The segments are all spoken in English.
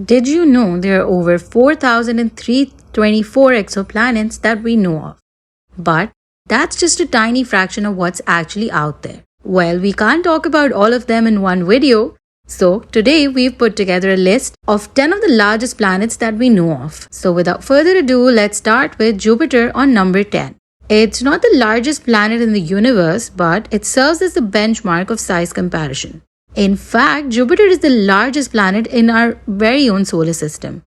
Did you know there are over 4,324 exoplanets that we know of? But that's just a tiny fraction of what's actually out there. Well, we can't talk about all of them in one video, so today we've put together a list of 10 of the largest planets that we know of. So without further ado, let's start with Jupiter on number 10. It's not the largest planet in the universe, but it serves as the benchmark of size comparison. In fact, Jupiter is the largest planet in our very own solar system.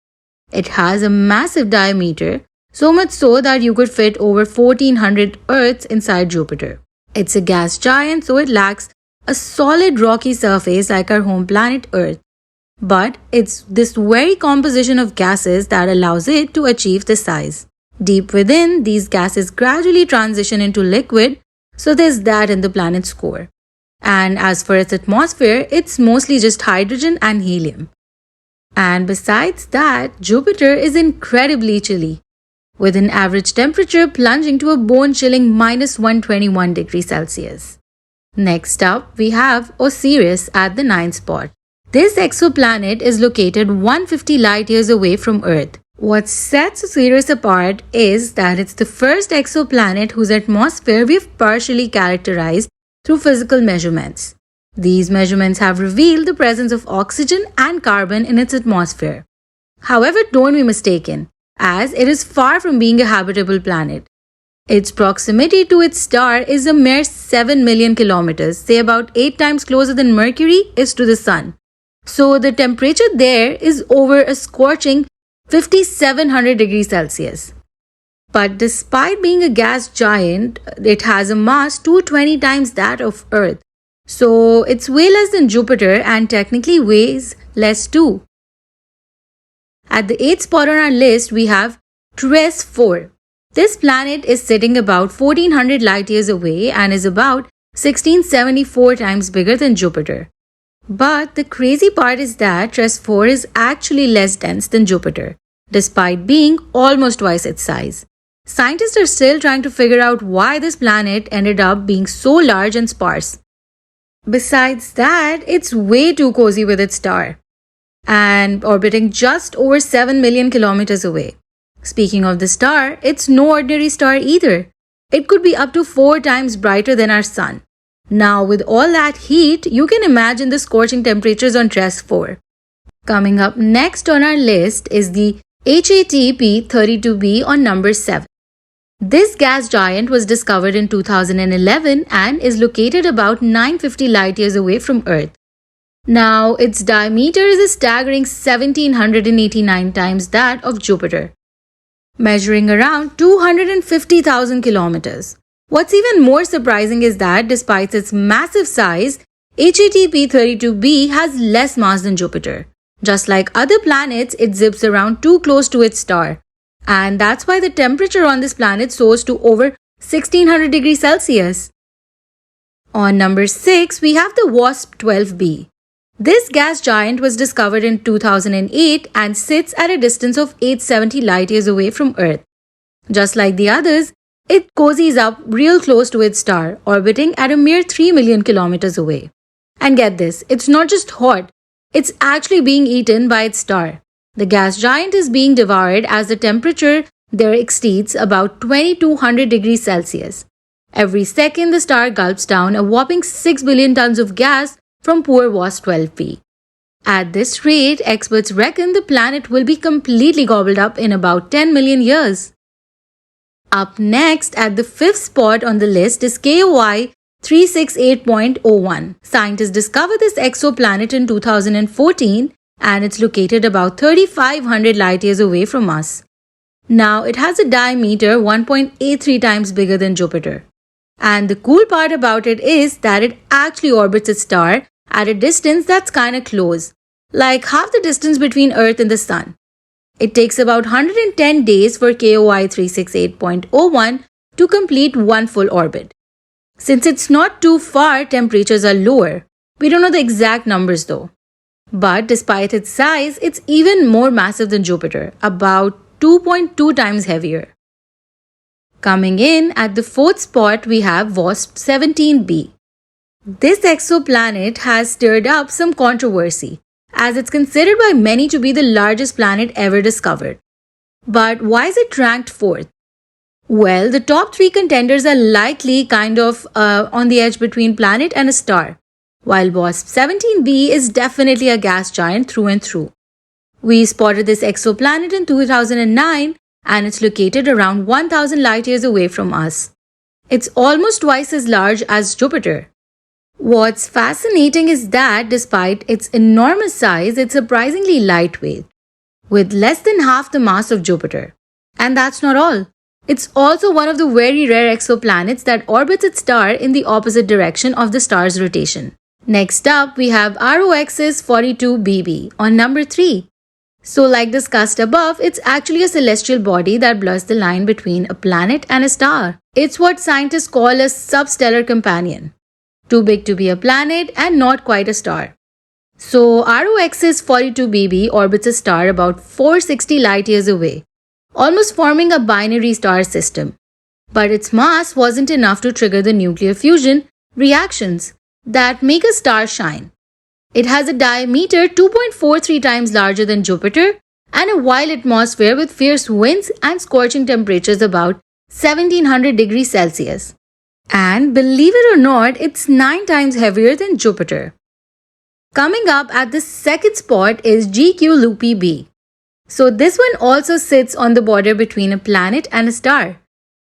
It has a massive diameter, so much so that you could fit over 1400 Earths inside Jupiter. It's a gas giant, so it lacks a solid rocky surface like our home planet Earth. But it's this very composition of gases that allows it to achieve this size. Deep within, these gases gradually transition into liquid, so there's that in the planet's core. And as for its atmosphere, it's mostly just hydrogen and helium. And besides that, Jupiter is incredibly chilly, with an average temperature plunging to a bone-chilling minus 121 degrees Celsius. Next up, we have Osiris at the 9th spot. This exoplanet is located 150 light years away from Earth. What sets Osiris apart is that it's the first exoplanet whose atmosphere we've partially characterized through physical measurements. These measurements have revealed the presence of oxygen and carbon in its atmosphere. However, don't be mistaken, as it is far from being a habitable planet. Its proximity to its star is a mere 7 million kilometers, say about 8 times closer than Mercury is to the Sun. So the temperature there is over a scorching 5700 degrees Celsius. But despite being a gas giant, it has a mass 220 times that of Earth. So it's way less than Jupiter and technically weighs less too. At the 8th spot on our list, we have TRES-4. This planet is sitting about 1400 light years away and is about 1674 times bigger than Jupiter. But the crazy part is that TRES-4 is actually less dense than Jupiter, despite being almost twice its size. Scientists are still trying to figure out why this planet ended up being so large and sparse. Besides that, it's way too cozy with its star and orbiting just over 7 million kilometers away. Speaking of the star, it's no ordinary star either. It could be up to 4 times brighter than our Sun. Now, with all that heat, you can imagine the scorching temperatures on TRES-4. Coming up next on our list is the HATP-32b on number 7. This gas giant was discovered in 2011 and is located about 950 light years away from Earth. Now, its diameter is a staggering 1789 times that of Jupiter, measuring around 250,000 kilometers. What's even more surprising is that despite its massive size, HATP-32b has less mass than Jupiter. Just like other planets, it zips around too close to its star. And that's why the temperature on this planet soars to over 1600 degrees Celsius. On number 6, we have the WASP-12b. This gas giant was discovered in 2008 and sits at a distance of 870 light years away from Earth. Just like the others, it cozies up real close to its star, orbiting at a mere 3 million kilometers away. And get this, it's not just hot, it's actually being eaten by its star. The gas giant is being devoured as the temperature there exceeds about 2200 degrees Celsius. Every second, the star gulps down a whopping 6 billion tons of gas from poor WASP-12b. At this rate, experts reckon the planet will be completely gobbled up in about 10 million years. Up next, at the 5th spot on the list is KOI 368.01. Scientists discovered this exoplanet in 2014 and it's located about 3500 light years away from us. Now, it has a diameter 1.83 times bigger than Jupiter. And the cool part about it is that it actually orbits its star at a distance that's kinda close, like half the distance between Earth and the Sun. It takes about 110 days for KOI 368.01 to complete one full orbit. Since it's not too far, temperatures are lower. We don't know the exact numbers though. But despite its size, it's even more massive than Jupiter, about 2.2 times heavier. Coming in at the 4th spot, we have WASP-17b. This exoplanet has stirred up some controversy, as it's considered by many to be the largest planet ever discovered. But why is it ranked 4th? Well, the top 3 contenders are likely on the edge between planet and a star, while WASP 17b is definitely a gas giant through and through. We spotted this exoplanet in 2009 and it's located around 1000 light years away from us. It's almost twice as large as Jupiter. What's fascinating is that despite its enormous size, it's surprisingly lightweight, with less than half the mass of Jupiter. And that's not all. It's also one of the very rare exoplanets that orbits its star in the opposite direction of the star's rotation. Next up, we have ROX 42BB on number 3. So like discussed above, it's actually a celestial body that blurs the line between a planet and a star. It's what scientists call a substellar companion. Too big to be a planet and not quite a star. So ROX 42BB orbits a star about 460 light years away, almost forming a binary star system. But its mass wasn't enough to trigger the nuclear fusion reactions that make a star shine. It has a diameter 2.43 times larger than Jupiter and a wild atmosphere with fierce winds and scorching temperatures about 1700 degrees Celsius. And believe it or not, it's 9 times heavier than Jupiter. Coming up at the second spot is GQ Loopy b. So this one also sits on the border between a planet and a star.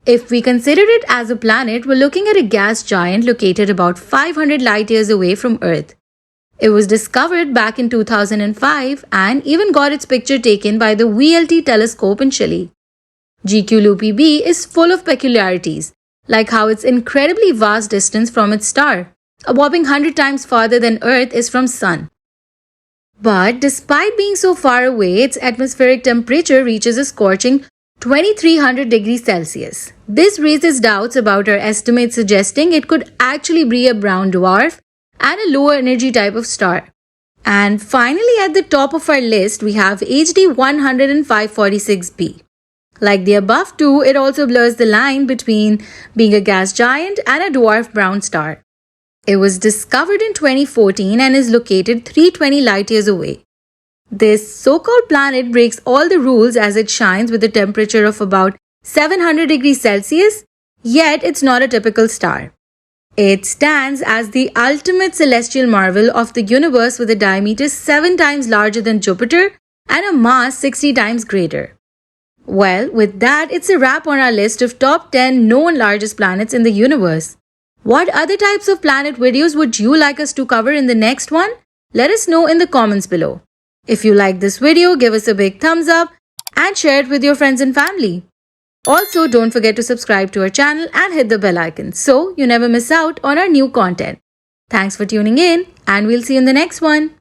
If we consider it as a planet, we're looking at a gas giant located about 500 light years away from Earth. It was discovered back in 2005 and even got its picture taken by the VLT telescope in Chile. GQ Loopy b is full of peculiarities, like how its incredibly vast distance from its star, a whopping 100 times farther than Earth is from Sun. But despite being so far away, its atmospheric temperature reaches a scorching 2300 degrees Celsius. This raises doubts about our estimates suggesting it could actually be a brown dwarf and a lower energy type of star. And finally, at the top of our list, we have HD 10546b. Like the above two, it also blurs the line between being a gas giant and a dwarf brown star. It was discovered in 2014 and is located 320 light years away. This so-called planet breaks all the rules as it shines with a temperature of about 700 degrees Celsius, yet it's not a typical star. It stands as the ultimate celestial marvel of the universe with a diameter 7 times larger than Jupiter and a mass 60 times greater. Well, with that, it's a wrap on our list of top 10 known largest planets in the universe. What other types of planet videos would you like us to cover in the next one? Let us know in the comments below. If you like this video, give us a big thumbs up and share it with your friends and family. Also, don't forget to subscribe to our channel and hit the bell icon so you never miss out on our new content. Thanks for tuning in and we'll see you in the next one.